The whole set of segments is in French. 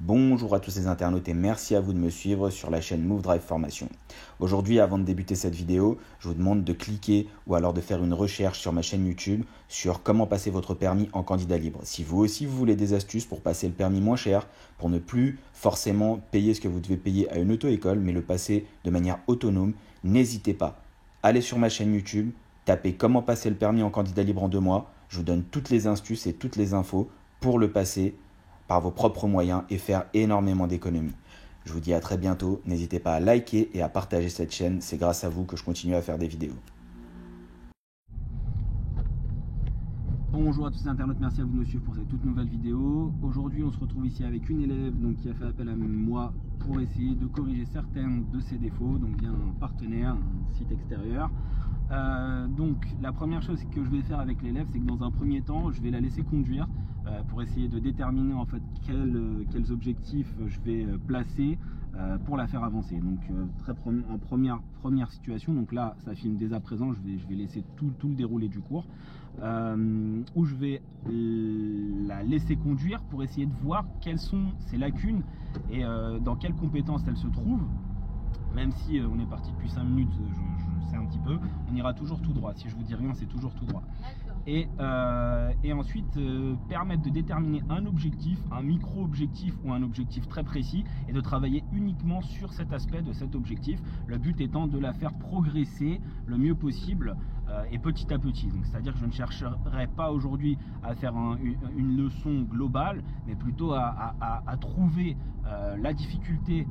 Bonjour à tous les internautes et merci à vous de me suivre sur la chaîne Move Drive Formation. Aujourd'hui, avant de débuter cette vidéo, je vous demande de cliquer ou alors de faire une recherche sur ma chaîne YouTube sur comment passer votre permis en candidat libre. Si vous aussi vous voulez des astuces pour passer le permis moins cher, pour ne plus forcément payer ce que vous devez payer à une auto-école, mais le passer de manière autonome, n'hésitez pas. Allez sur ma chaîne YouTube, tapez comment passer le permis en candidat libre en 2 mois. Je vous donne toutes les astuces et toutes les infos pour le passer par vos propres moyens et faire énormément d'économies. Je vous dis à très bientôt, n'hésitez pas à liker et à partager cette chaîne, c'est grâce à vous que je continue à faire des vidéos. Bonjour à tous les internautes, merci à vous de me suivre pour cette toute nouvelle vidéo. Aujourd'hui on se retrouve ici avec une élève qui a fait appel à moi pour essayer de corriger certains de ses défauts, donc via un partenaire, un site extérieur. Donc la première chose que je vais faire avec l'élève, c'est que dans un premier temps je vais la laisser conduire pour essayer de déterminer en fait quels objectifs je vais placer pour la faire avancer. Donc en première situation, donc là ça filme dès à présent, je vais laisser tout le déroulé du cours où je vais la laisser conduire pour essayer de voir quelles sont ses lacunes et dans quelles compétences elle se trouve. Même si on est parti depuis 5 minutes, je sais un petit peu, on ira toujours tout droit. Si je vous dis rien, c'est toujours tout droit. Et ensuite, permettre de déterminer un objectif, un micro-objectif ou un objectif très précis et de travailler uniquement sur cet aspect de cet objectif. Le but étant de la faire progresser le mieux possible et petit à petit. C'est-à-dire que je ne chercherai pas aujourd'hui à faire une leçon globale, mais plutôt à trouver la difficulté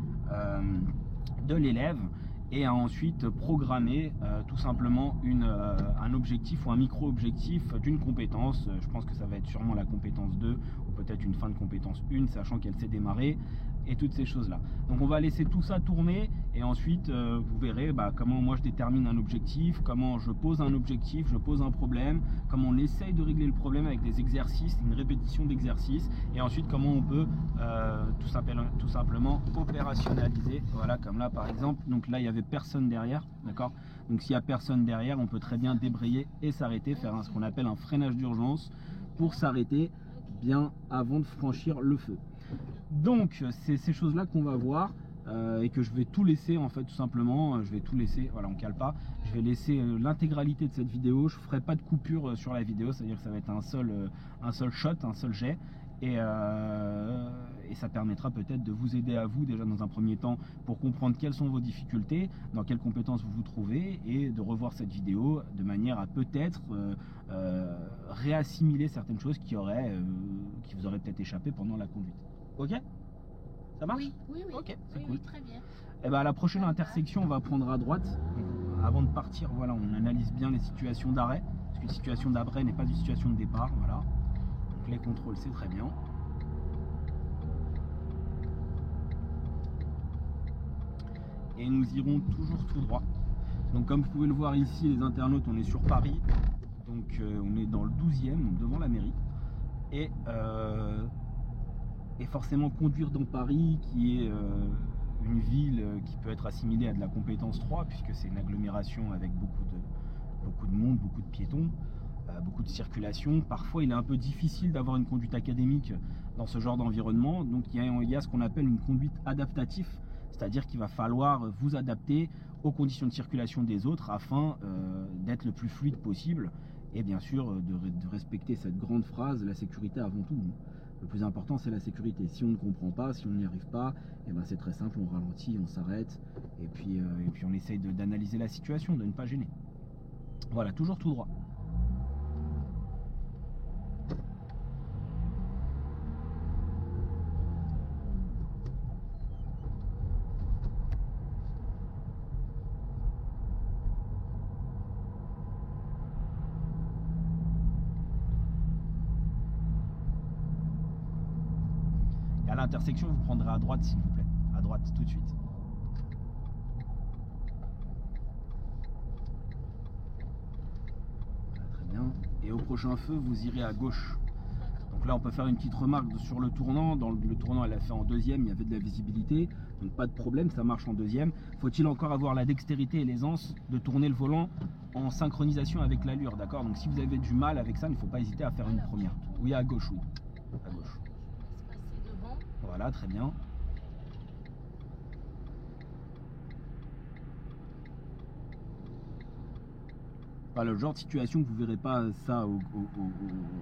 de l'élève et à ensuite programmer tout simplement un objectif ou un micro-objectif d'une compétence. Je pense que ça va être sûrement la compétence 2 ou peut-être une fin de compétence 1, sachant qu'elle s'est démarrée et toutes ces choses-là. Donc on va laisser tout ça tourner et ensuite vous verrez comment moi je détermine un objectif, comment je pose un objectif, je pose un problème, comment on essaye de régler le problème avec des exercices, une répétition d'exercices et ensuite comment on peut tout simplement opérationnaliser. Voilà, comme là par exemple, donc là il n'y avait personne derrière, d'accord? Donc s'il n'y a personne derrière, on peut très bien débrayer et s'arrêter, faire ce qu'on appelle un freinage d'urgence pour s'arrêter bien avant de franchir le feu. Donc c'est ces choses là qu'on va voir et que je vais tout laisser en fait tout simplement, je vais tout laisser, voilà on cale pas, je vais laisser l'intégralité de cette vidéo, je ferai pas de coupure sur la vidéo, c'est à dire que ça va être un seul shot, un seul jet et ça permettra peut-être de vous aider à vous déjà dans un premier temps pour comprendre quelles sont vos difficultés, dans quelles compétences vous vous trouvez et de revoir cette vidéo de manière à peut-être réassimiler certaines choses qui vous auraient peut-être échappé pendant la conduite. Ok? Ça marche? Oui. Ok, c'est oui, cool. oui, très bien. Et à la prochaine intersection, on va prendre à droite. Donc, avant de partir, voilà, on analyse bien les situations d'arrêt. Parce qu'une situation d'arrêt n'est pas une situation de départ. Voilà. Donc les contrôles, c'est très bien. Et nous irons toujours tout droit. Donc comme vous pouvez le voir ici, les internautes, on est sur Paris. Donc on est dans le 12e, devant la mairie. Et forcément conduire dans Paris, qui est une ville qui peut être assimilée à de la compétence 3, puisque c'est une agglomération avec beaucoup de monde, beaucoup de piétons, beaucoup de circulation. Parfois il est un peu difficile d'avoir une conduite académique dans ce genre d'environnement, donc il y a ce qu'on appelle une conduite adaptative, c'est-à-dire qu'il va falloir vous adapter aux conditions de circulation des autres afin d'être le plus fluide possible et bien sûr de respecter cette grande phrase, la sécurité avant tout. Le plus important c'est la sécurité. Si on ne comprend pas, si on n'y arrive pas, c'est très simple, on ralentit, on s'arrête et puis on essaye d'analyser la situation, de ne pas gêner. Voilà, toujours tout droit. À l'intersection, vous prendrez à droite s'il vous plaît. À droite tout de suite. Voilà, très bien. Et au prochain feu, vous irez à gauche. Donc là, on peut faire une petite remarque sur le tournant. Dans le tournant, elle a fait en deuxième, il y avait de la visibilité. Donc pas de problème, ça marche en deuxième. Faut-il encore avoir la dextérité et l'aisance de tourner le volant en synchronisation avec l'allure, d'accord? Donc si vous avez du mal avec ça, il ne faut pas hésiter à faire une première. Oui, à gauche, oui. À gauche. Voilà, très bien. Voilà, le genre de situation que vous verrez pas ça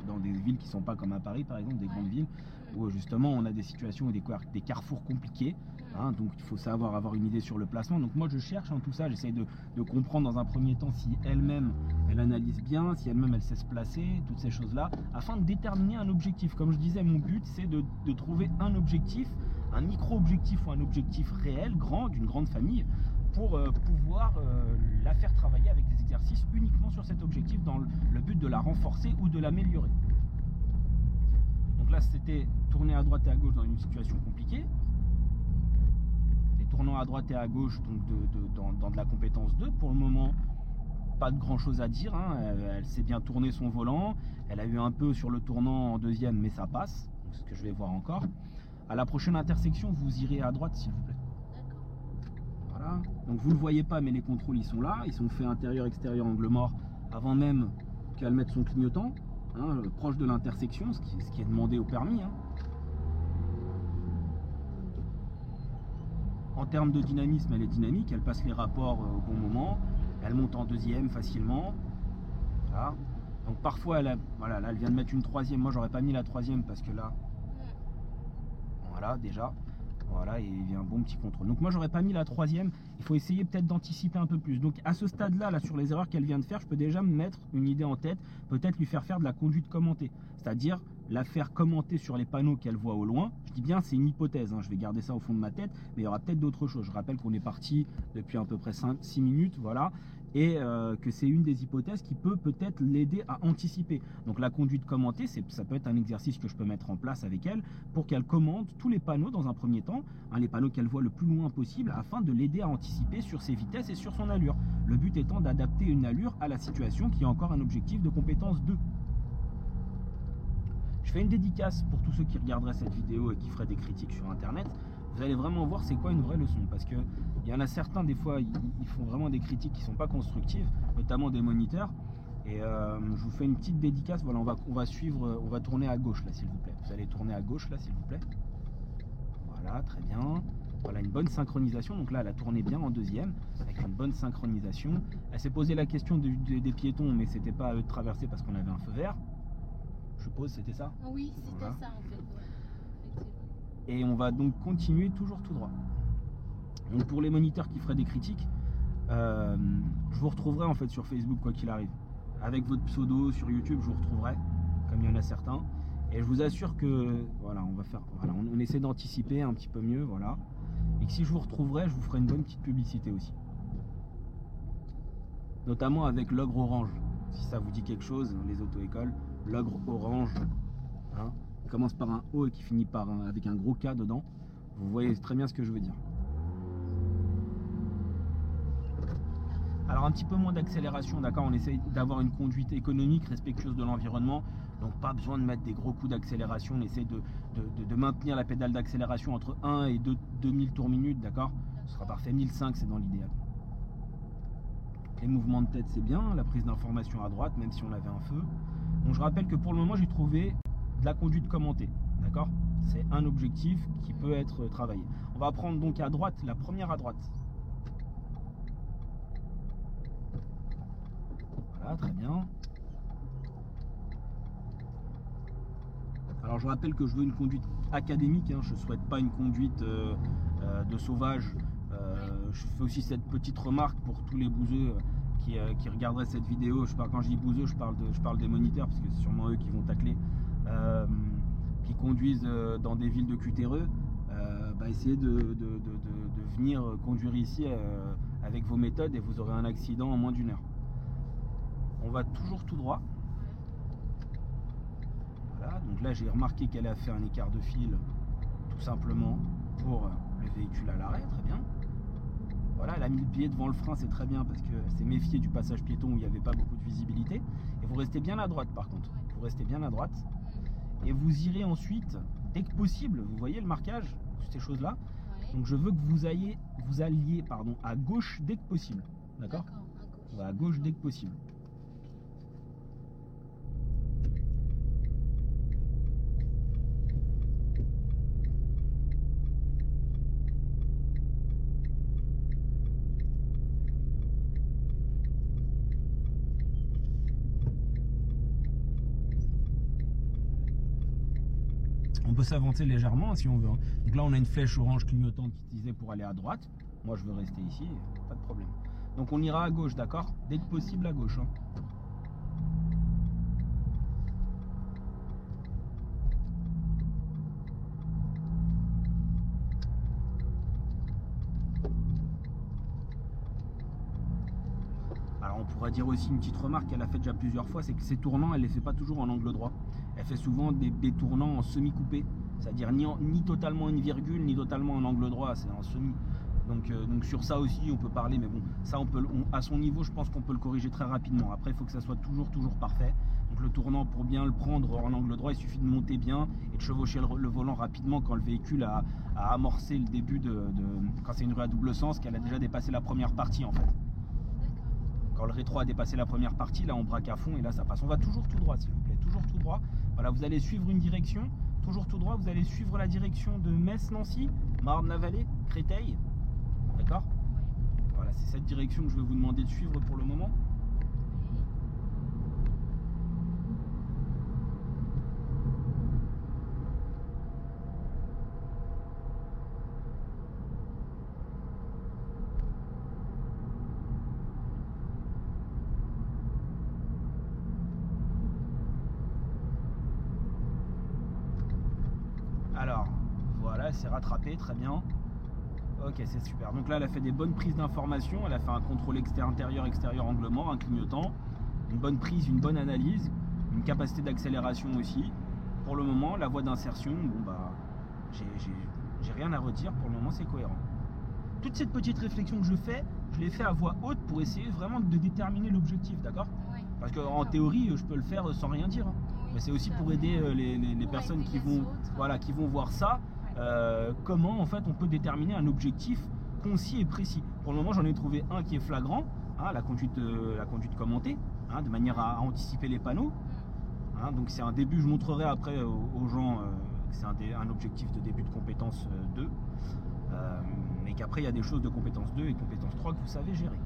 dans des villes qui sont pas comme à Paris par exemple, des grandes villes, où justement on a des situations et des carrefours compliqués, hein, donc il faut savoir avoir une idée sur le placement. Donc moi je cherche en tout ça, j'essaye de comprendre dans un premier temps si elle-même elle analyse bien, si elle-même elle sait se placer, toutes ces choses là, afin de déterminer un objectif. Comme je disais, mon but c'est de trouver un objectif, un micro-objectif ou un objectif réel, grand, d'une grande famille, pour pouvoir la faire travailler avec des exercices uniquement sur cet objectif dans le but de la renforcer ou de l'améliorer. Donc là c'était tourner à droite et à gauche dans une situation compliquée. Les tournants à droite et à gauche donc dans de la compétence 2, pour le moment pas de grand chose à dire, hein. Elle sait bien tourner son volant, elle a eu un peu sur le tournant en deuxième mais ça passe, c'est ce que je vais voir encore. À la prochaine intersection vous irez à droite s'il vous plaît. Voilà. Donc vous ne le voyez pas mais les contrôles ils sont là, ils sont faits intérieur extérieur angle mort avant même qu'elle mette son clignotant, hein, proche de l'intersection, ce qui est demandé au permis, hein. En termes de dynamisme, elle est dynamique, elle passe les rapports au bon moment, elle monte en deuxième facilement. Voilà. Donc parfois voilà, là elle vient de mettre une troisième, moi j'aurais pas mis la troisième parce que là voilà déjà. Voilà, et il y a un bon petit contrôle. Donc moi j'aurais pas mis la troisième, il faut essayer peut-être d'anticiper un peu plus. Donc à ce stade-là, là, sur les erreurs qu'elle vient de faire, je peux déjà me mettre une idée en tête, peut-être lui faire de la conduite commentée. C'est-à-dire la faire commenter sur les panneaux qu'elle voit au loin. Je dis bien, c'est une hypothèse, hein, je vais garder ça au fond de ma tête, mais il y aura peut-être d'autres choses. Je rappelle qu'on est parti depuis à peu près 6 minutes, voilà, et que c'est une des hypothèses qui peut peut-être l'aider à anticiper. Donc la conduite commentée, ça peut être un exercice que je peux mettre en place avec elle pour qu'elle commente tous les panneaux dans un premier temps, hein, les panneaux qu'elle voit le plus loin possible, afin de l'aider à anticiper sur ses vitesses et sur son allure. Le but étant d'adapter une allure à la situation qui est encore un objectif de compétence 2. Je fais une dédicace pour tous ceux qui regarderaient cette vidéo et qui feraient des critiques sur internet. Vous allez vraiment voir c'est quoi une vraie leçon, parce que il y en a certains des fois ils font vraiment des critiques qui sont pas constructives, notamment des moniteurs. Et je vous fais une petite dédicace. Voilà, on va suivre, on va tourner à gauche là s'il vous plaît. Vous allez tourner à gauche là s'il vous plaît. Voilà, très bien. Voilà, une bonne synchronisation. Donc là elle a tourné bien en deuxième avec une bonne synchronisation. Elle s'est posé la question des piétons, mais c'était pas à eux de traverser parce qu'on avait un feu vert. Je suppose c'était ça. Oui, c'était voilà. Ça en fait. Ouais. Et on va donc continuer toujours tout droit. Donc pour les moniteurs qui feraient des critiques, je vous retrouverai en fait sur Facebook quoi qu'il arrive. Avec votre pseudo sur YouTube, je vous retrouverai, comme il y en a certains. Et je vous assure que voilà, on essaie d'anticiper un petit peu mieux, voilà. Et que si je vous retrouverai, je vous ferai une bonne petite publicité aussi. Notamment avec l'ogre orange. Si ça vous dit quelque chose, les auto-écoles, l'ogre orange, hein, il commence par un O et qui finit par avec un gros K dedans. Vous voyez très bien ce que je veux dire. Alors un petit peu moins d'accélération, d'accord, on essaye d'avoir une conduite économique, respectueuse de l'environnement, donc pas besoin de mettre des gros coups d'accélération, on essaie de maintenir la pédale d'accélération entre 1 et 2000 tours minute, d'accord. Ce sera parfait, 1005 c'est dans l'idéal. Les mouvements de tête c'est bien, la prise d'information à droite, même si on avait un feu. Donc je rappelle que pour le moment j'ai trouvé de la conduite commentée, d'accord. C'est un objectif qui peut être travaillé. On va prendre donc à droite, la première à droite. Voilà, très bien. Alors je rappelle que je veux une conduite académique, hein, je ne souhaite pas une conduite de sauvage. Je fais aussi cette petite remarque pour tous les bouseux qui regarderaient cette vidéo. Quand je dis bouseux, je parle des moniteurs, parce que c'est sûrement eux qui vont tacler, qui conduisent dans des villes de cutéreux. Essayez de venir conduire ici avec vos méthodes et vous aurez un accident en moins d'1 heure. On va toujours tout droit. Voilà, donc là j'ai remarqué qu'elle a fait un écart de fil tout simplement pour le véhicule à l'arrêt, très bien. Voilà, elle a mis le pied devant le frein, c'est très bien parce qu'elle s'est méfiée du passage piéton où il n'y avait pas beaucoup de visibilité. Et vous restez bien à droite par contre, vous restez bien à droite. Et vous irez ensuite, dès que possible, vous voyez le marquage, toutes ces choses là. Donc je veux que vous alliez à gauche dès que possible, d'accord? À gauche dès que possible. peut s'avancer légèrement si on veut. Hein. Donc là, on a une flèche orange clignotante qui disait pour aller à droite. Moi, je veux rester ici, pas de problème. Donc on ira à gauche, d'accord? Dès que possible à gauche. Hein. Alors on pourrait dire aussi une petite remarque qu'elle a fait déjà plusieurs fois, c'est que ces tournants, elle ne les fait pas toujours en angle droit. Elle fait souvent des tournants en semi-coupé, c'est-à-dire ni totalement une virgule, ni totalement en angle droit, c'est en semi. Donc sur ça aussi on peut parler, mais bon, ça à son niveau je pense qu'on peut le corriger très rapidement. Après il faut que ça soit toujours parfait. Donc le tournant, pour bien le prendre en angle droit, il suffit de monter bien et de chevaucher le volant rapidement quand le véhicule a amorcé le début quand c'est une rue à double sens, qu'elle a déjà dépassé la première partie en fait. Quand le rétro a dépassé la première partie, là on braque à fond et là ça passe. On va toujours tout droit s'il vous plaît, toujours tout droit. Voilà, vous allez suivre une direction, toujours tout droit, vous allez suivre la direction de Metz-Nancy, Marne-la-Vallée, Créteil. D'accord? Oui. Voilà, c'est cette direction que je vais vous demander de suivre pour le moment. Oui. Alors, voilà, c'est rattrapé, très bien. Ok, c'est super. Donc là, elle a fait des bonnes prises d'informations. Elle a fait un contrôle intérieur, extérieur, angle mort, un clignotant. Une bonne prise, une bonne analyse. Une capacité d'accélération aussi. Pour le moment, la voie d'insertion, bon bah, j'ai rien à redire. Pour le moment, c'est cohérent. Toute cette petite réflexion que je fais, je l'ai fait à voix haute pour essayer vraiment de déterminer l'objectif, d'accord? Oui. Parce qu'en théorie, je peux le faire sans rien dire. Hein. Oui, Mais c'est aussi tout à pour fait. aider les Pour personnes aider qui les vont, autres. voilà, qui vont voir ça. Comment en fait on peut déterminer un objectif concis et précis. Pour le moment j'en ai trouvé un qui est flagrant, hein, la conduite commentée, hein, de manière à anticiper les panneaux. Hein, donc c'est un début, je montrerai après aux gens que c'est un objectif de début de compétence 2, mais qu'après il y a des choses de compétence 2 et compétence 3 que vous savez gérer.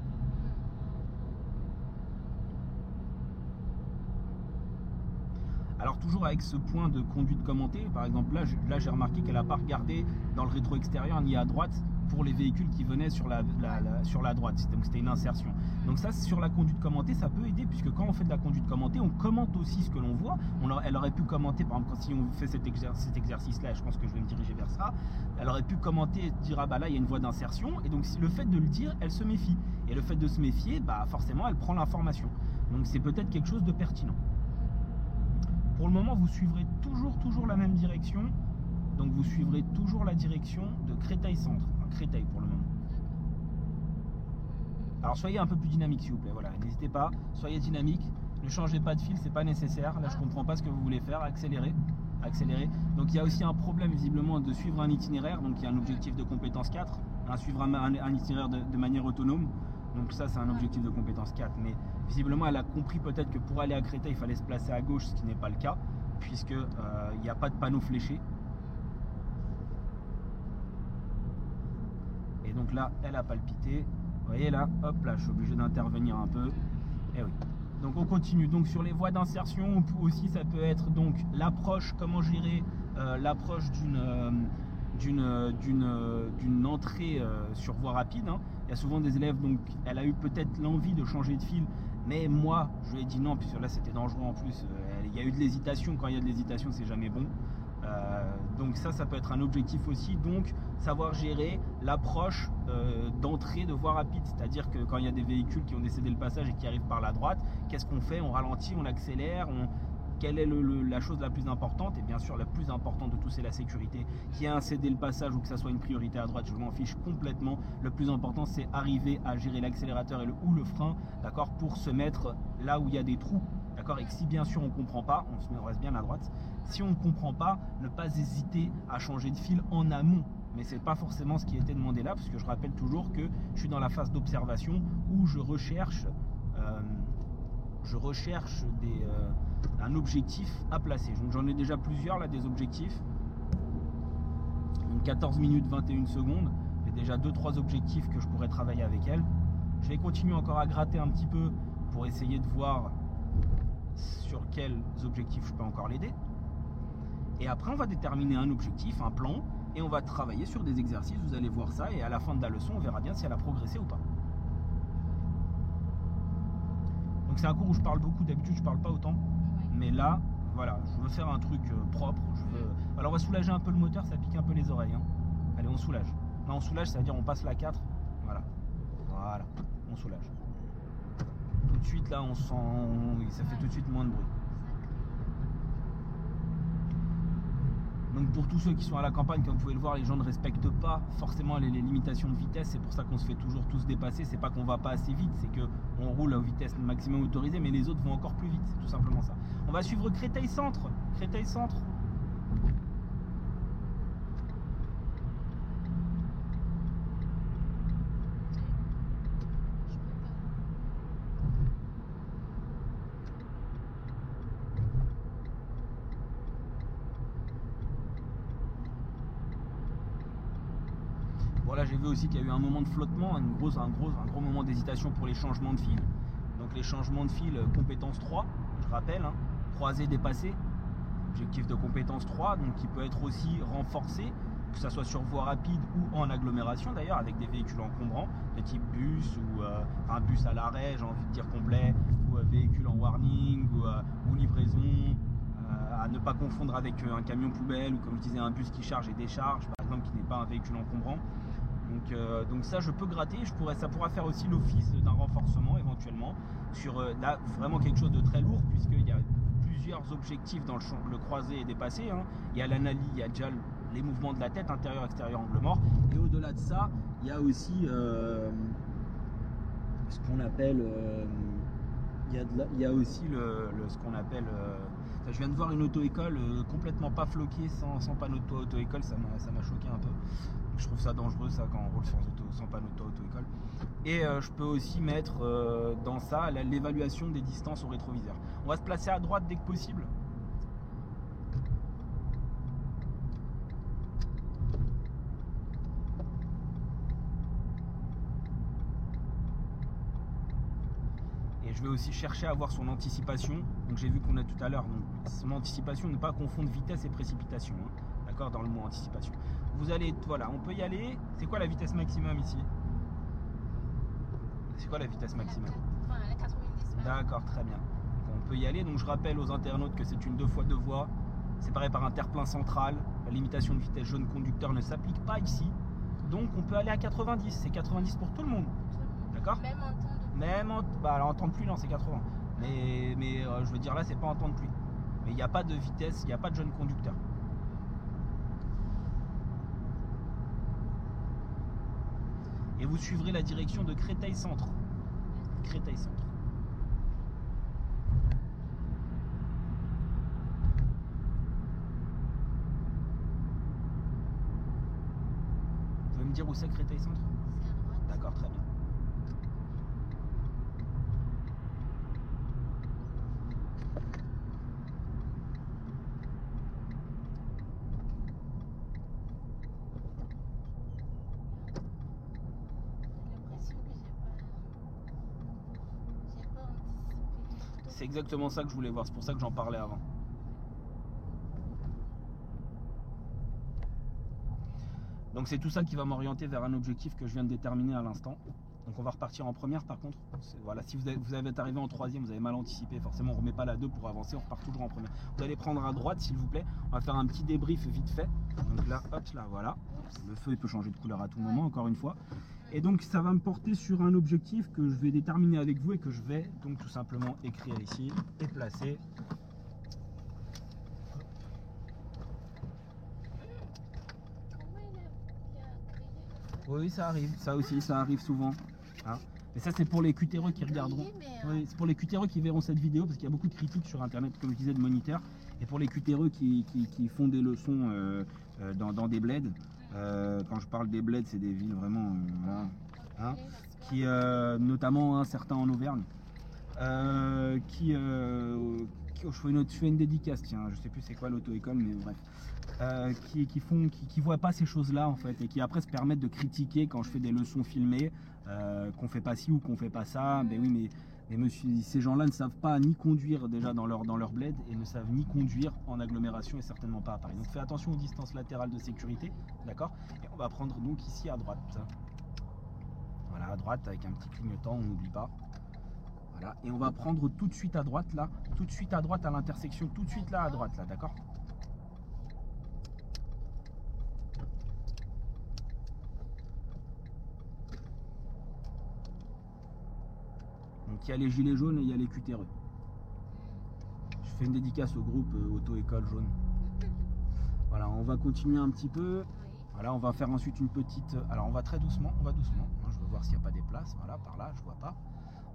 Alors toujours avec ce point de conduite commentée, par exemple là j'ai remarqué qu'elle n'a pas regardé dans le rétro extérieur ni à droite pour les véhicules qui venaient sur la droite, donc c'était une insertion. Donc ça sur la conduite commentée ça peut aider, puisque quand on fait de la conduite commentée on commente aussi ce que l'on voit. Elle aurait pu commenter, par exemple si on fait cet exercice là, je pense que je vais me diriger vers ça, elle aurait pu commenter et dire ah bah là il y a une voie d'insertion, et donc le fait de le dire elle se méfie, et le fait de se méfier bah forcément elle prend l'information, donc c'est peut-être quelque chose de pertinent. Pour le moment, vous suivrez toujours la même direction. Donc vous suivrez toujours la direction de Créteil Centre. Enfin, Créteil pour le moment. Alors soyez un peu plus dynamique s'il vous plaît. Voilà, n'hésitez pas, soyez dynamique. Ne changez pas de fil, c'est pas nécessaire. Là, je comprends pas ce que vous voulez faire. Accélérez. Donc il y a aussi un problème visiblement de suivre un itinéraire. Donc il y a un objectif de compétence 4. Suivre un itinéraire de manière autonome. Donc ça c'est un objectif de compétence 4, mais visiblement elle a compris peut-être que pour aller à Créteil il fallait se placer à gauche, ce qui n'est pas le cas, puisque il n'y a pas de panneau fléché. Et donc là elle a palpité, vous voyez là, hop là je suis obligé d'intervenir un peu, et oui. Donc on continue, donc sur les voies d'insertion aussi ça peut être donc l'approche, comment gérer l'approche d'une entrée sur voie rapide, hein. Il y a souvent des élèves, donc elle a eu peut-être l'envie de changer de fil, mais moi je lui ai dit non, puisque là c'était dangereux en plus, il y a eu de l'hésitation, quand il y a de l'hésitation c'est jamais bon, donc ça peut être un objectif aussi, donc savoir gérer l'approche d'entrée de voie rapide, c'est-à-dire que quand il y a des véhicules qui ont décédé le passage et qui arrivent par la droite, qu'est-ce qu'on fait? On ralentit, on accélère, quelle est la chose la plus importante? Et bien sûr la plus importante de tout c'est la sécurité. Qui a cédé le passage ou que ça soit une priorité à droite, je m'en fiche complètement. Le plus important c'est arriver à gérer l'accélérateur ou le frein, d'accord, pour se mettre là où il y a des trous, d'accord. Et que si bien sûr on ne comprend pas, on reste bien à droite, si on ne comprend pas, ne pas hésiter à changer de fil en amont. Mais c'est pas forcément ce qui était demandé là, parce que je rappelle toujours que je suis dans la phase d'observation où je recherche un objectif à placer. Donc j'en ai déjà plusieurs là, des objectifs. Donc 14 minutes 21 secondes. J'ai déjà 2-3 objectifs que je pourrais travailler avec elle. Je vais continuer encore à gratter un petit peu pour essayer de voir sur quels objectifs je peux encore l'aider. Et après, on va déterminer un objectif, un plan, et on va travailler sur des exercices. Vous allez voir ça, et à la fin de la leçon, on verra bien si elle a progressé ou pas. Donc c'est un cours où je parle beaucoup, d'habitude je parle pas autant, mais là, voilà, je veux faire un truc propre. Alors on va soulager un peu le moteur, ça pique un peu les oreilles. Hein. Allez, on soulage. Là, on soulage, ça veut dire on passe la 4. Voilà, on soulage. Tout de suite, là, on sent, ça fait tout de suite moins de bruit. Donc pour tous ceux qui sont à la campagne, comme vous pouvez le voir, les gens ne respectent pas forcément les limitations de vitesse. C'est pour ça qu'on se fait toujours tous dépasser. C'est pas qu'on va pas assez vite, c'est qu'on roule à vitesse maximum autorisée, mais les autres vont encore plus vite. C'est tout simplement ça. On va suivre Créteil Centre. Créteil Centre. Voilà, j'ai vu aussi qu'il y a eu un moment de flottement, un gros moment d'hésitation pour les changements de fil. Donc les changements de fil, compétence 3, je rappelle, hein, croisé, dépassé, objectif de compétence 3, donc qui peut être aussi renforcé, que ce soit sur voie rapide ou en agglomération d'ailleurs, avec des véhicules encombrants, de type bus ou un bus à l'arrêt, j'ai envie de dire complet, ou véhicule en warning ou livraison. À ne pas confondre avec un camion poubelle ou comme je disais un bus qui charge et décharge par exemple, qui n'est pas un véhicule encombrant. Donc ça je peux gratter, ça pourra faire aussi l'office d'un renforcement éventuellement sur là vraiment quelque chose de très lourd, puisqu'il y a plusieurs objectifs dans le croisé et dépassé. Hein. Il y a l'analyse, il y a déjà les mouvements de la tête, intérieur, extérieur, angle mort, et au-delà de ça il y a aussi ce qu'on appelle il y a aussi ce qu'on appelle je viens de voir une auto-école complètement pas floquée, sans panneau de toit auto-école, ça m'a choqué un peu. Je trouve ça dangereux ça quand on roule sans panneau de toit auto-école. Et je peux aussi mettre dans ça l'évaluation des distances au rétroviseur. On va se placer à droite dès que possible. Et je vais aussi chercher à avoir son anticipation. Donc j'ai vu qu'on a tout à l'heure, son anticipation, ne pas confondre vitesse et précipitation. Hein. D'accord, dans le mot anticipation. Vous allez, voilà, on peut y aller. C'est quoi la vitesse maximum ici? C'est quoi la vitesse maximum? Enfin, la 90. D'accord, très bien. Donc on peut y aller. Donc je rappelle aux internautes que c'est une 2x2 voies, séparée par un terre-plein central. La limitation de vitesse jaune conducteur ne s'applique pas ici. Donc on peut aller à 90. C'est 90 pour tout le monde. D'accord? Même en temps de... alors en temps de pluie, non, c'est 80. Mais je veux dire là, c'est pas en temps de pluie. Mais il n'y a pas de vitesse, il n'y a pas de jeune conducteur. Et vous suivrez la direction de Créteil Centre. Créteil Centre. Vous pouvez me dire où c'est Créteil Centre? C'est à droite. D'accord, très bien. C'est exactement ça que je voulais voir, c'est pour ça que j'en parlais avant. Donc c'est tout ça qui va m'orienter vers un objectif que je viens de déterminer à l'instant. Donc on va repartir en première par contre. Voilà, si vous êtes arrivé en troisième, vous avez mal anticipé, forcément on ne remet pas la 2 pour avancer, on repart toujours en première. Vous allez prendre à droite s'il vous plaît, on va faire un petit débrief vite fait. Donc là, hop là, voilà. Le feu il peut changer de couleur à tout moment, encore une fois. Et donc ça va me porter sur un objectif que je vais déterminer avec vous et que je vais donc tout simplement écrire ici et placer. Oui, ça arrive, ça aussi, ça arrive souvent. Hein. Mais ça c'est pour les cutéreux qui regarderont. Oui, c'est pour les cutéreux qui verront cette vidéo parce qu'il y a beaucoup de critiques sur internet, comme je disais, de moniteurs. Et pour les cutéreux qui font des leçons dans des bleds. Quand je parle des bleds, c'est des villes vraiment, voilà, hein, qui notamment certains en Auvergne, je fais une dédicace, tiens, je sais plus c'est quoi l'auto-école, mais bref, qui voient pas ces choses-là en fait, et qui après se permettent de critiquer quand je fais des leçons filmées, qu'on fait pas ci ou qu'on fait pas ça. Mais oui, Et ces gens-là ne savent pas ni conduire déjà dans leur bled et ne savent ni conduire en agglomération et certainement pas à Paris. Donc fais attention aux distances latérales de sécurité, d'accord? Et on va prendre donc ici à droite. Voilà, à droite avec un petit clignotant, on n'oublie pas. Voilà, et on va prendre tout de suite à droite là, tout de suite à droite à l'intersection, tout de suite là à droite là, d'accord? Donc il y a les gilets jaunes et il y a les QTRE. Je fais une dédicace au groupe auto-école jaune. Voilà, on va continuer un petit peu. Voilà, on va faire ensuite une petite... Alors on va très doucement, on va doucement. Je veux voir s'il n'y a pas des places. Voilà, par là, je vois pas.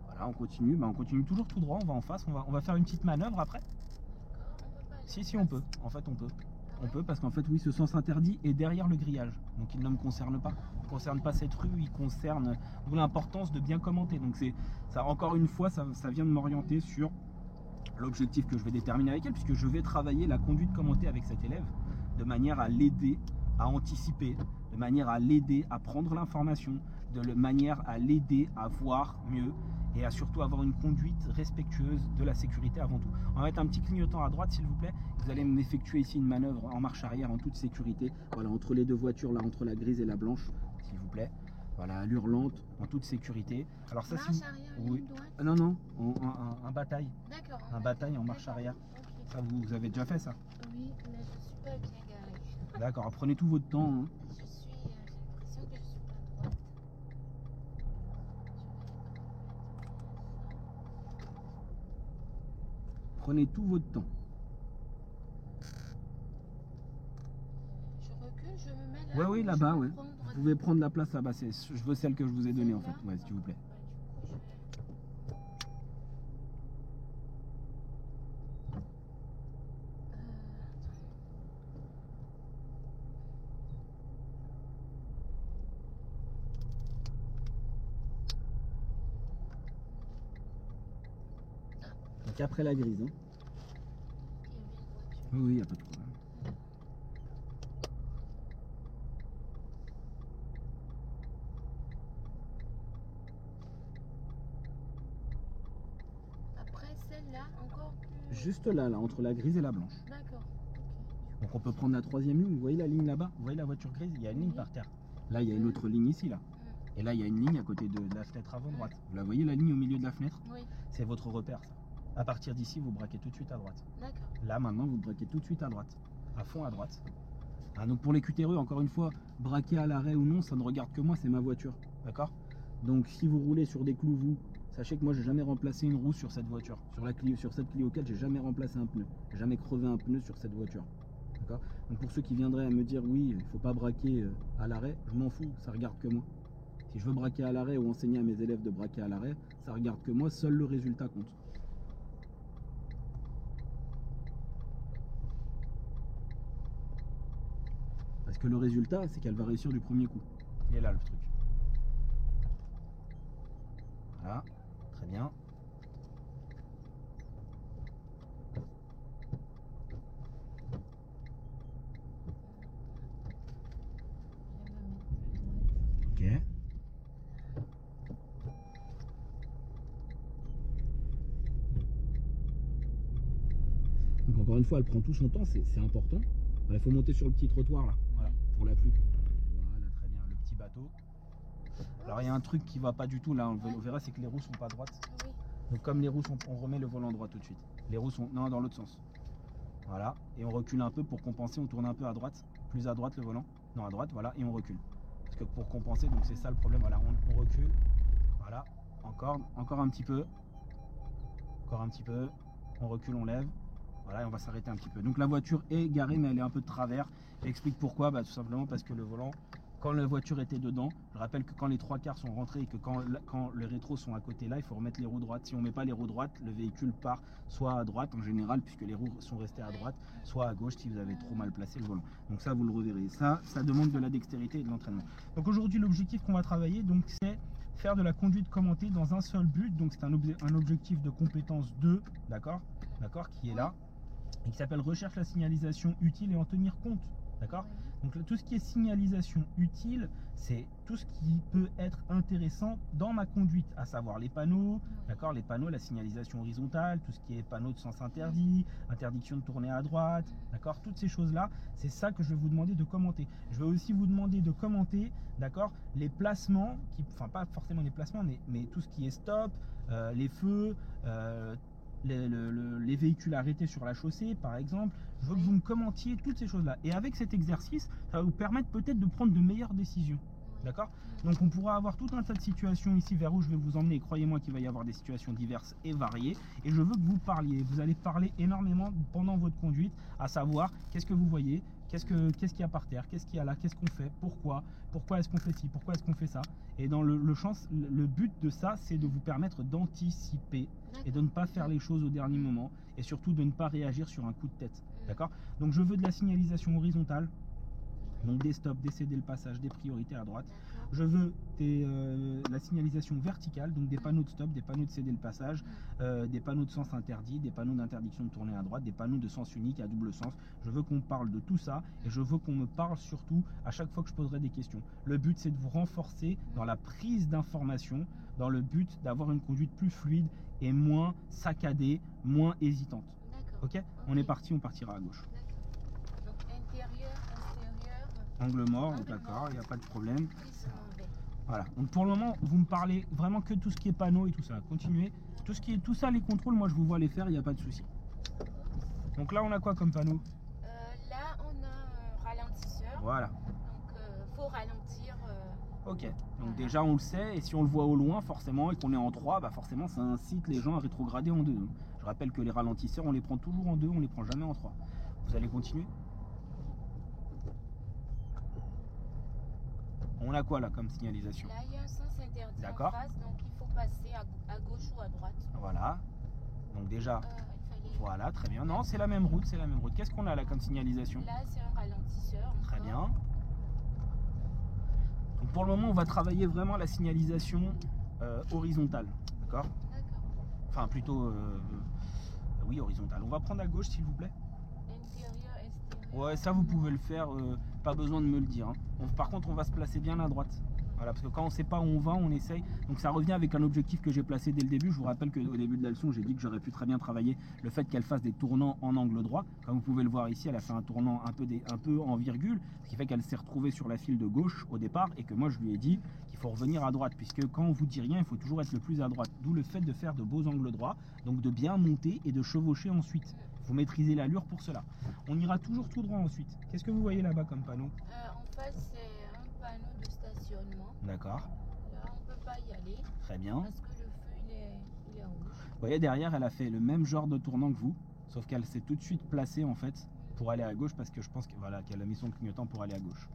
Voilà, on continue. On continue toujours tout droit, on va en face. On va faire une petite manœuvre après. Si, on peut. En fait, on peut. On peut parce qu'en fait, oui, ce sens interdit est derrière le grillage. Donc il ne me concerne pas. Il ne concerne pas cette rue, il concerne l'importance de bien commenter. Donc c'est ça, encore une fois, ça vient de m'orienter sur l'objectif que je vais déterminer avec elle, puisque je vais travailler la conduite commentée avec cet élève de manière à l'aider à anticiper, de manière à l'aider à prendre l'information, de manière à l'aider à voir mieux et à surtout avoir une conduite respectueuse de la sécurité avant tout. On va mettre un petit clignotant à droite s'il vous plaît. Vous allez m'effectuer ici une manœuvre en marche arrière en toute sécurité. Voilà, entre les deux voitures là, entre la grise et la blanche, s'il vous plaît. Voilà, allure lente, en toute sécurité. Alors ça, marche arrière, oui. ligne droite. Non, un bataille. D'accord. Un bataille en marche arrière. Okay. Ça, vous avez déjà fait ça? Oui, mais je suis pas bien garée. D'accord, prenez tout votre temps. Hein. J'ai l'impression que je suis pas droite. Prenez tout votre temps. Je recule, je me mets là. Oui, là-bas, ouais. Vous pouvez prendre la place là-bas. Je veux celle que je vous ai donnée en fait. Ouais, s'il vous plaît. Du coup, Donc après la grise. Hein. Oui, il n'y a pas de problème. après celle-là, encore plus. Juste là, entre la grise et la blanche. D'accord. Donc on peut prendre la troisième ligne. Vous voyez la ligne là-bas? Vous voyez la voiture grise? Il y a une ligne par terre. Là, il y a une autre ligne ici, là. Et là, il y a une ligne à côté de la fenêtre avant droite. Vous la voyez, la ligne au milieu de la fenêtre? Oui. C'est votre repère, ça. À partir d'ici, vous braquez tout de suite à droite. D'accord. Là, maintenant, vous braquez tout de suite à droite. À fond à droite. Ah, donc pour les QTRE, encore une fois, braquer à l'arrêt ou non, ça ne regarde que moi, c'est ma voiture. D'accord? Donc si vous roulez sur des clous, vous, sachez que moi, j'ai jamais remplacé une roue sur cette voiture. Sur cette Clio 4, j'ai jamais remplacé un pneu. J'ai jamais crevé un pneu sur cette voiture. D'accord? Donc pour ceux qui viendraient à me dire, oui, il ne faut pas braquer à l'arrêt, je m'en fous, ça regarde que moi. Si je veux braquer à l'arrêt ou enseigner à mes élèves de braquer à l'arrêt, ça regarde que moi, seul le résultat compte. Parce que le résultat, c'est qu'elle va réussir du premier coup. Il est là le truc. Voilà, très bien. Ok. Donc encore une fois, elle prend tout son temps, c'est important. Il faut monter sur le petit trottoir là, voilà, pour la pluie. Voilà, très bien, le petit bateau. Alors il y a un truc qui va pas du tout là, on verra, c'est que les roues sont pas droites. Oui. Donc comme les roues sont, on remet le volant droit tout de suite. Les roues sont, non, dans l'autre sens. Voilà, et on recule un peu pour compenser, on tourne un peu à droite, plus à droite le volant. Non, à droite, voilà, et on recule. Parce que pour compenser, donc c'est ça le problème, voilà, on recule. Voilà, encore un petit peu. Encore un petit peu. On recule, on lève. Voilà, et on va s'arrêter un petit peu. Donc la voiture est garée, mais elle est un peu de travers. J'explique pourquoi, tout simplement parce que le volant, quand la voiture était dedans, je rappelle que quand les trois quarts sont rentrés et que quand les rétros sont à côté là, il faut remettre les roues droites. Si on ne met pas les roues droites, le véhicule part soit à droite en général, puisque les roues sont restées à droite, soit à gauche si vous avez trop mal placé le volant. Donc ça, vous le reverrez. Ça demande de la dextérité et de l'entraînement. Donc aujourd'hui, l'objectif qu'on va travailler, c'est faire de la conduite commentée dans un seul but. Donc c'est un objectif de compétence 2, d'accord, qui est là. Et qui s'appelle recherche la signalisation utile et en tenir compte. D'accord? Oui. Donc là, tout ce qui est signalisation utile, c'est tout ce qui peut être intéressant dans ma conduite, à savoir les panneaux, d'accord? Les panneaux, la signalisation horizontale, tout ce qui est panneaux de sens interdit, interdiction de tourner à droite, d'accord? Toutes ces choses-là, c'est ça que je vais vous demander de commenter. Je vais aussi vous demander de commenter, d'accord? Les placements, enfin pas forcément les placements, mais tout ce qui est stop, les feux, les véhicules arrêtés sur la chaussée par exemple. Je veux que vous me commentiez toutes ces choses là, et avec cet exercice ça va vous permettre peut-être de prendre de meilleures décisions, d'accord? Donc on pourra avoir tout un tas de situations ici vers où je vais vous emmener, et croyez-moi qu'il va y avoir des situations diverses et variées, et je veux que vous parliez, vous allez parler énormément pendant votre conduite, à savoir qu'est-ce que vous voyez, qu'est-ce qu'il y a par terre, qu'est-ce qu'il y a là, qu'est-ce qu'on fait, pourquoi est-ce qu'on fait ci, pourquoi est-ce qu'on fait ça. Et dans le but de ça, c'est de vous permettre d'anticiper et de ne pas faire les choses au dernier moment, et surtout de ne pas réagir sur un coup de tête, d'accord? Donc je veux de la signalisation horizontale, donc des stops, des céder le passage, des priorités à droite. Je veux la signalisation verticale, donc des panneaux de stop, des panneaux de céder le passage, des panneaux de sens interdit, des panneaux d'interdiction de tourner à droite, des panneaux de sens unique à double sens. Je veux qu'on parle de tout ça, et je veux qu'on me parle surtout à chaque fois que je poserai des questions. Le but, c'est de vous renforcer dans la prise d'informations, dans le but d'avoir une conduite plus fluide et moins saccadée, moins hésitante. Ok? On est parti, on partira à gauche. Donc intérieur, extérieur. Angle mort, d'accord, il n'y a pas de problème. Voilà, donc pour le moment, vous me parlez vraiment que tout ce qui est panneau et tout ça. Continuez. Tout ça, les contrôles, moi je vous vois les faire, il n'y a pas de souci. Donc là, on a quoi comme panneau? Là, on a un ralentisseur. Voilà. Donc, faut ralentir. Ok, donc déjà on le sait, et si on le voit au loin forcément et qu'on est en 3, bah forcément ça incite les gens à rétrograder en 2. Je rappelle que les ralentisseurs, on les prend toujours en 2, on les prend jamais en 3. Vous allez continuer? On a quoi là comme signalisation? Là, il y a un sens interdit en D'accord. face, donc il faut passer à gauche ou à droite. Voilà, donc déjà, Il fallait... voilà, très bien. Non, c'est la même route, c'est la même route. Qu'est-ce qu'on a là comme signalisation? Là, c'est un ralentisseur. Très bien. Donc pour le moment, on va travailler vraiment la signalisation horizontale, d'accord? D'accord. Enfin, plutôt, oui, horizontale. On va prendre à gauche, s'il vous plaît. Intérieur, extérieur. Ouais, ça, vous pouvez le faire, pas besoin de me le dire. Hein. Par contre, on va se placer bien à droite. Voilà, parce que quand on ne sait pas où on va, on essaye. Donc ça revient avec un objectif que j'ai placé dès le début. Je vous rappelle qu'au début de la leçon, j'ai dit que j'aurais pu très bien travailler le fait qu'elle fasse des tournants en angle droit. Comme vous pouvez le voir ici, elle a fait un tournant un peu en virgule, ce qui fait qu'elle s'est retrouvée sur la file de gauche au départ, et que moi je lui ai dit qu'il faut revenir à droite, puisque quand on vous dit rien, il faut toujours être le plus à droite. D'où le fait de faire de beaux angles droits, donc de bien monter et de chevaucher ensuite. Vous maîtrisez l'allure pour cela. On ira toujours tout droit ensuite. Qu'est-ce que vous voyez là-bas comme panneau? En fait, c'est un panneau de stationnement. D'accord. Là, on ne peut pas y aller. Très bien. Parce que le feu, il est rouge. Vous voyez, derrière, elle a fait le même genre de tournant que vous, sauf qu'elle s'est tout de suite placée en fait pour aller à gauche, parce que je pense qu'elle a mis son clignotant pour aller à gauche.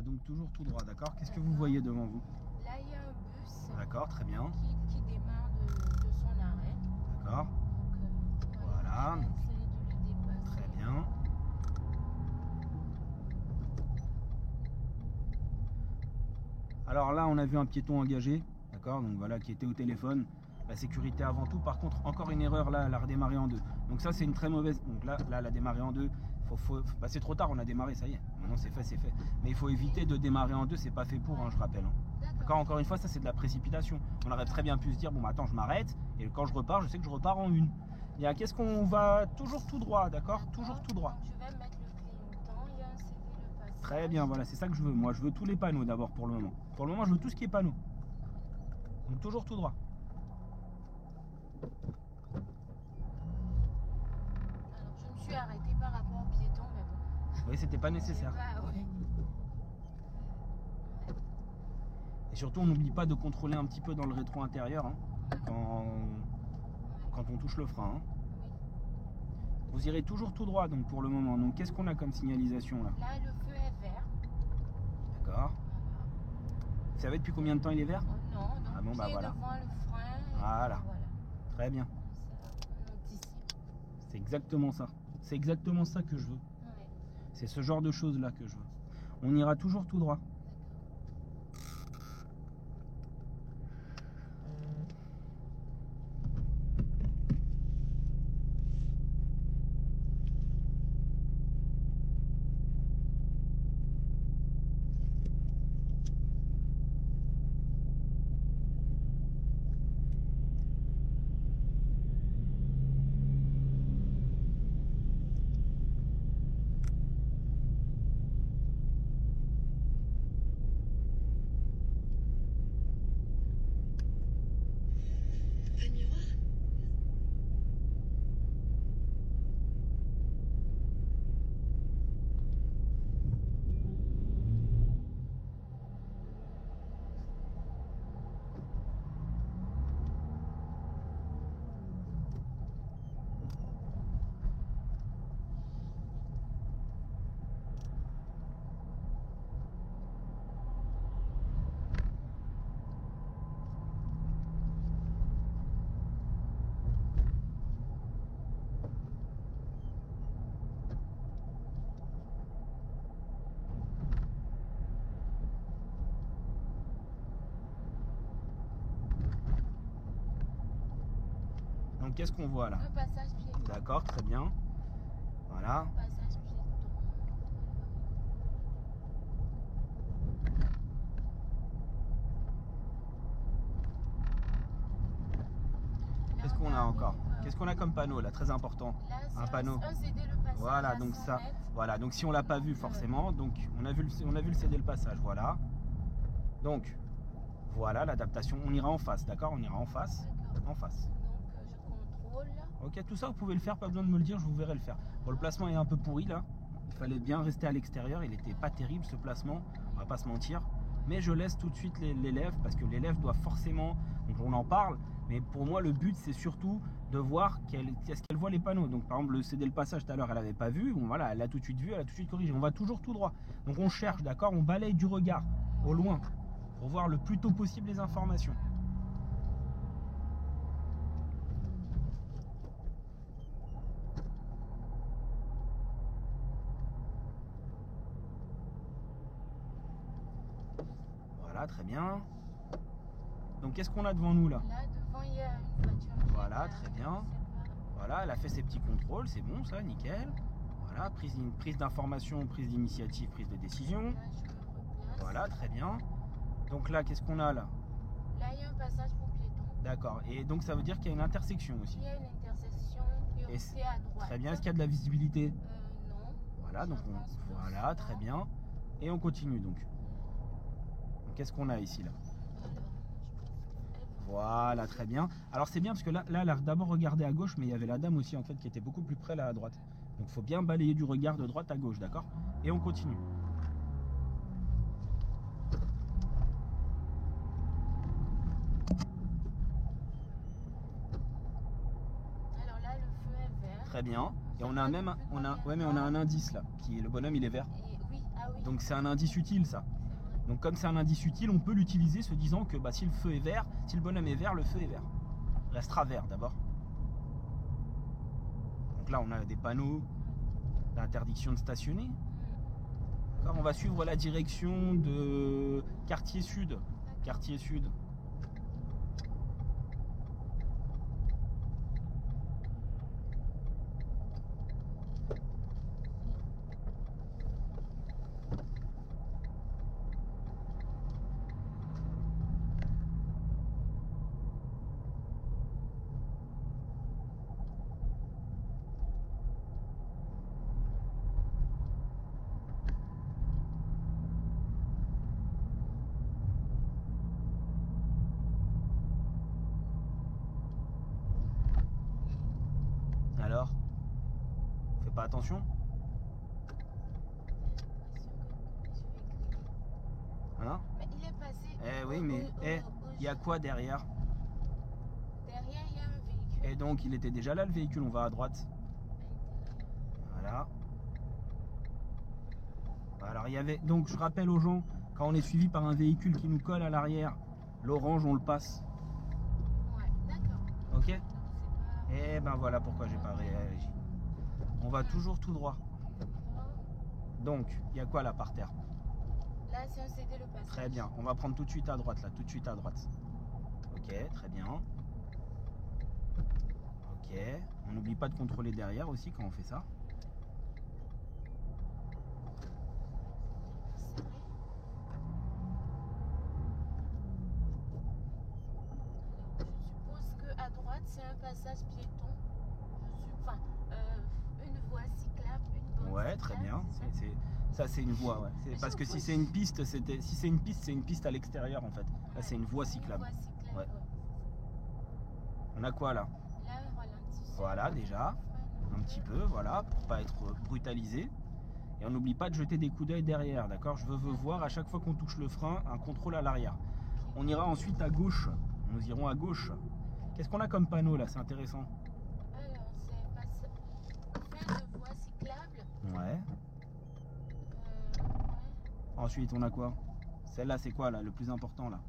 Donc toujours tout droit, d'accord? Qu'est-ce que vous voyez devant vous? Là, il y a un bus. D'accord, très bien. Qui démarre de son arrêt. D'accord. Donc, voilà. Je vais essayer de le dépasser. Très bien. Alors là, on a vu un piéton engagé, d'accord? Donc voilà, qui était au téléphone. La sécurité avant tout. Par contre, encore une erreur là, elle a redémarré en 2. Donc ça, c'est une très mauvaise. Donc là, elle a démarré en 2. Bah, c'est trop tard, on a démarré, ça y est. Maintenant, c'est fait, c'est fait. Mais il faut éviter de démarrer en 2, c'est pas fait pour, hein, je rappelle. Hein. D'accord, encore une fois, ça c'est de la précipitation. On aurait très bien pu se dire, bon, bah, attends, je m'arrête. Et quand je repars, je sais que je repars en 1. Qu'est-ce qu'on va toujours tout droit, d'accord? Toujours tout droit. Donc, je vais mettre le clignotant. Il y a un céder le Très bien, voilà, c'est ça que je veux. Moi, je veux tous les panneaux d'abord pour le moment. Pour le moment, je veux tout ce qui est panneau. Donc toujours tout droit. Alors, je me suis arrêtée par rapport au piéton, mais bon. Oui, c'était pas nécessaire. Ouais. Et surtout, on n'oublie pas de contrôler un petit peu dans le rétro intérieur hein, quand on touche le frein. Hein. Oui. Vous irez toujours tout droit donc pour le moment. Donc qu'est-ce qu'on a comme signalisation là? Là, le feu est vert. D'accord. Vous savez depuis combien de temps il est vert? Oh, non, donc Ah bon, bah voilà. devant le frein. Voilà. Très bien. Comme ça, on anticipe. C'est exactement ça. C'est exactement ça que je veux. Ouais. C'est ce genre de choses là que je veux. On ira toujours tout droit. Donc qu'est-ce qu'on voit là? Un passage piéton. D'accord, très bien. Voilà. Un passage piéton. Là, Qu'est-ce qu'on a encore? arrive, Qu'est-ce qu'on a comme panneau là? Très important. Là, c'est Un panneau. un CD le passage. Voilà, à donc 100 ça. mètres. Voilà, donc si on l'a pas vu forcément, donc on a vu le CD le passage, voilà. Donc voilà l'adaptation. On ira en face, d'accord? On ira en face. D'accord. En face. Donc, je contrôle. Ok, tout ça vous pouvez le faire, pas besoin de me le dire, je vous verrai le faire. Bon, le placement est un peu pourri là. Il fallait bien rester à l'extérieur, il n'était pas terrible ce placement, on va pas se mentir. Mais je laisse tout de suite l'élève parce que l'élève doit forcément, donc on en parle, mais pour moi le but c'est surtout de voir est-ce qu'elle voit les panneaux. Donc par exemple le CD le passage tout à l'heure elle n'avait pas vu, bon voilà, elle l'a tout de suite vu, elle a tout de suite corrigé. On va toujours tout droit. Donc on cherche, d'accord, on balaye du regard au loin pour voir le plus tôt possible les informations. Voilà, très bien. Donc qu'est-ce qu'on a devant nous là? Là, devant, il y a une voiture. Voilà, très bien. Voilà, elle a fait ses petits contrôles, c'est bon ça, nickel. Voilà, prise d'information, prise d'initiative, prise de décision. Là, je me replace. Voilà, très bien. Donc là, qu'est-ce qu'on a là? Là, il y a un passage pour piétons. D'accord, et donc ça veut dire qu'il y a une intersection aussi. Il y a une intersection priorité à droite. Très bien, est-ce qu'il y a de la visibilité? Non. Voilà, donc Je pense que voilà, non. très bien. Et on continue donc. Donc qu'est-ce qu'on a ici là? Alors, je pense- Voilà, très bien. Alors c'est bien parce que là elle a d'abord regardé à gauche, mais il y avait la dame aussi en fait qui était beaucoup plus près là à droite. Donc il faut bien balayer du regard de droite à gauche, d'accord? Et on continue. Alors là, le feu est vert. Très bien. Et on a même on a un indice là, qui est le bonhomme il est vert. Et oui, ah oui. Donc c'est un indice utile ça. C'est vrai. Donc comme c'est un indice utile, on peut l'utiliser se disant que bah, si le feu est vert, si le bonhomme est vert, le feu est vert. Restera vert d'abord. Donc là on a des panneaux d'interdiction de stationner. D'accord, on va suivre la direction de quartier sud. Quartier sud. attention. Voilà. Mais il est passé. Eh oui, mais il y a quoi derrière? Derrière, il y a un véhicule. Et donc, il était déjà là le véhicule, on va à droite. Voilà. Alors, il y avait. Donc, je rappelle aux gens, quand on est suivi par un véhicule qui nous colle à l'arrière, l'orange, on le passe. Ouais, d'accord. Ok? Donc, c'est pas... Et ben voilà pourquoi j'ai pas réagi. On va toujours tout droit. Donc, il y a quoi là par terre? Là, c'est un CD le passage. Très bien. On va prendre tout de suite à droite là, tout de suite à droite. Ok, très bien. Ok. On n'oublie pas de contrôler derrière aussi quand on fait ça. C'est vrai. Alors, je suppose qu'à droite, c'est un passage piéton. Enfin, une voie cyclable, une bande Ouais, très bien. cyclable, c'est ça. Ça c'est une voie, ouais. Parce que si c'est une piste, c'est une piste à l'extérieur en fait. Là c'est une voie cyclable. Une voie cyclable, Ouais. ouais. On a quoi là? Là, un ralentisseur. Voilà déjà. Un petit peu, voilà, pour pas être brutalisé. Et on n'oublie pas de jeter des coups d'œil derrière, d'accord? Je veux voir à chaque fois qu'on touche le frein, un contrôle à l'arrière. On ira ensuite à gauche. Nous irons à gauche. Qu'est-ce qu'on a comme panneau là? C'est intéressant. Alors, c'est fin de voie cyclable. Ouais. Ouais. Ensuite, on a quoi? Celle-là, c'est quoi là, le plus important là?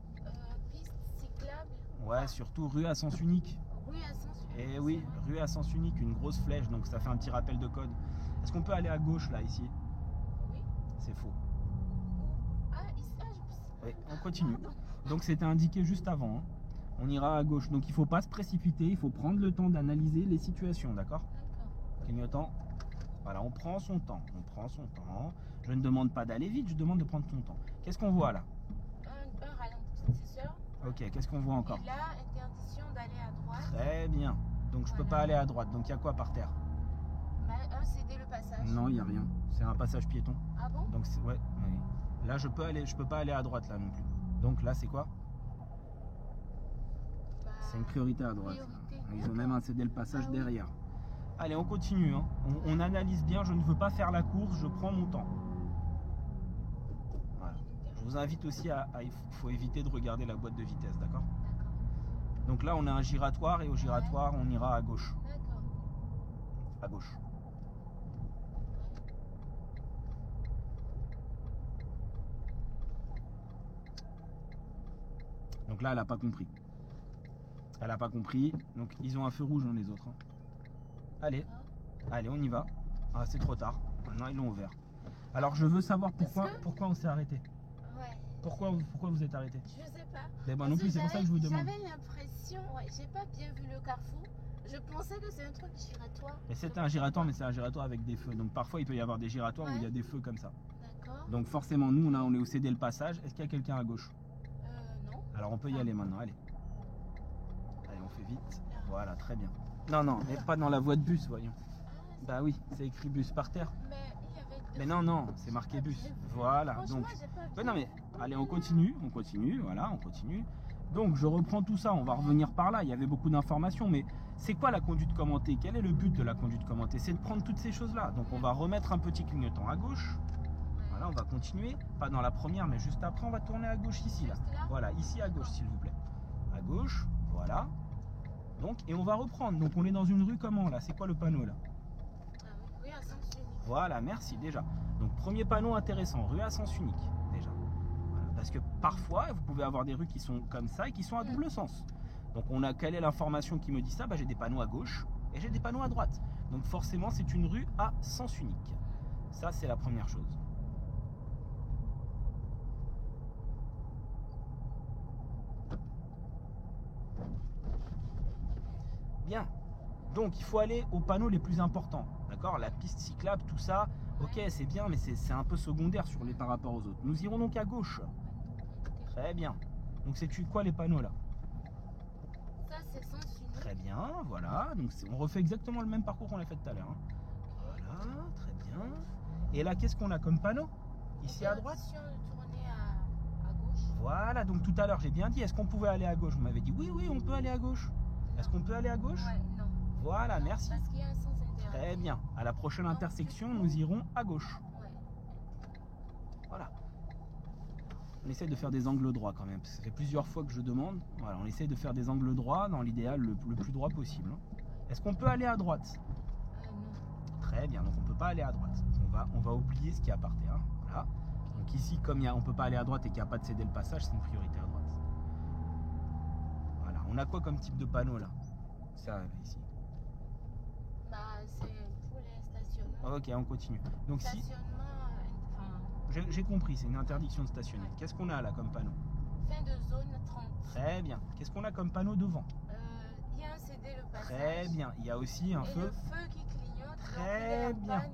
Piste cyclable. Ouais, surtout rue à sens unique. Rue à sens unique. Et oui, c'est vrai. rue à sens unique, une grosse flèche, donc ça fait un petit rappel de code. Est-ce qu'on peut aller à gauche là, ici? Oui. C'est faux. Ah, ici, je... Oui, on continue. Pardon. Donc c'était indiqué juste avant. Hein. On ira à gauche. Donc il ne faut pas se précipiter, il faut prendre le temps d'analyser les situations, d'accord? D'accord. Clignotant. Voilà, on prend son temps. On prend son temps. Je ne demande pas d'aller vite, je demande de prendre ton temps. Qu'est-ce qu'on voit là? Un ralentisseur. Ok, qu'est-ce qu'on voit encore? Et là, interdiction d'aller à droite. Très bien. Donc je peux Voilà. pas aller à droite. Donc il y a quoi par terre? Un CD le passage. Non, il n'y a rien. C'est un passage piéton. Ah bon? Donc ouais, oui. Là je peux pas aller à droite là non plus. Donc là c'est quoi? Bah, C'est une priorité à droite. priorité. Ils ont même un CD le passage Ah oui. derrière. Allez, on continue. Hein. On analyse bien. Je ne veux pas faire la course. Je prends mon temps. Voilà. Je vous invite aussi il faut éviter de regarder la boîte de vitesse, d'accord? D'accord. Donc là, on a un giratoire et au giratoire, on ira à gauche. D'accord. À gauche. Donc là, elle n'a pas compris. Elle n'a pas compris. Donc ils ont un feu rouge dans les autres. Hein. Allez, allez, on y va. Ah, c'est trop tard. Maintenant, ils l'ont ouvert. Alors, je veux savoir pourquoi on s'est arrêté. Ouais. Pourquoi vous êtes arrêté? Je sais pas. Mais moi Parce non plus, que c'est pour ça que je vous demande. J'avais l'impression, ouais, j'ai pas bien vu le carrefour. Je pensais que c'est un truc giratoire. Mais c'était un giratoire, mais c'est un giratoire avec des feux. Donc parfois, il peut y avoir des giratoires où il y a des feux comme ça. D'accord. Donc forcément, nous, on est au CD le passage. Est-ce qu'il y a quelqu'un à gauche? Non. Alors on peut y aller maintenant, allez. Allez, on fait vite. Voilà, très bien. Non, non, mais pas dans la voie de bus, voyons. Bah oui, c'est écrit bus par terre. Mais il y avait deux. Mais non, non, c'est marqué bus. Voilà, donc... Franchement, j'ai pas vu. Ouais, non mais, allez, on continue, voilà, on continue. Donc je reprends tout ça, on va revenir par là, il y avait beaucoup d'informations, mais c'est quoi la conduite commentée? Quel est le but de la conduite commentée? C'est de prendre toutes ces choses-là. Donc on va remettre un petit clignotant à gauche. Voilà, on va continuer, pas dans la première, mais juste après, on va tourner à gauche ici, là. Juste là? Voilà, ici à gauche, s'il vous plaît. À gauche, voilà. Donc, et on va reprendre. Donc on est dans une rue comment, là? C'est quoi le panneau, là? Ah oui, à sens unique. Voilà, merci, déjà. Donc premier panneau intéressant, rue à sens unique, déjà. Voilà, parce que parfois, vous pouvez avoir des rues qui sont comme ça et qui sont à double sens. Donc on a, quelle est l'information qui me dit ça? Bah, j'ai des panneaux à gauche et j'ai des panneaux à droite. Donc forcément, c'est une rue à sens unique. Ça, c'est la première chose. Bien. Donc il faut aller aux panneaux les plus importants. D'accord? La piste cyclable, tout ça, ok, c'est bien, mais c'est un peu secondaire par rapport aux autres. Nous irons donc à gauche. Très bien. Donc c'est quoi les panneaux là? Ça, c'est sens unique. Très bien, voilà. Donc on refait exactement le même parcours qu'on a fait tout à l'heure. Hein. Voilà, très bien. Et là, qu'est-ce qu'on a comme panneau? Ici à droite? De tourner à gauche. Voilà, donc tout à l'heure j'ai bien dit, est-ce qu'on pouvait aller à gauche? Vous m'avez dit oui, oui, on peut aller à gauche. Est-ce qu'on peut aller à gauche? Ouais, non. Voilà, merci. Parce qu'il y a un sens interdit. Très bien. À la prochaine intersection, nous irons à gauche. Ouais. Voilà. On essaie de faire des angles droits quand même. Parce que ça fait plusieurs fois que je demande. Voilà, on essaie de faire des angles droits dans l'idéal le plus droit possible. Est-ce qu'on peut aller à droite? Non. Très bien, donc on ne peut pas aller à droite. On va oublier ce qu'il y a par terre. Voilà. Donc ici, comme on ne peut pas aller à droite et qu'il n'y a pas de céder le passage, c'est une priorité à droite. Voilà. On a quoi comme type de panneau là? Ça, ici. Bah, c'est pour les stationnements. Ok, on continue. Donc si... Stationnement, enfin, J'ai compris, c'est une interdiction de stationner. Ouais. Qu'est-ce qu'on a là comme panneau? fin de zone 30. Très bien. Qu'est-ce qu'on a comme panneau devant? Il y a un céder le passage. Très bien. Il y a aussi un et feu. le feu qui clignote. Très donc il est en bien. panne,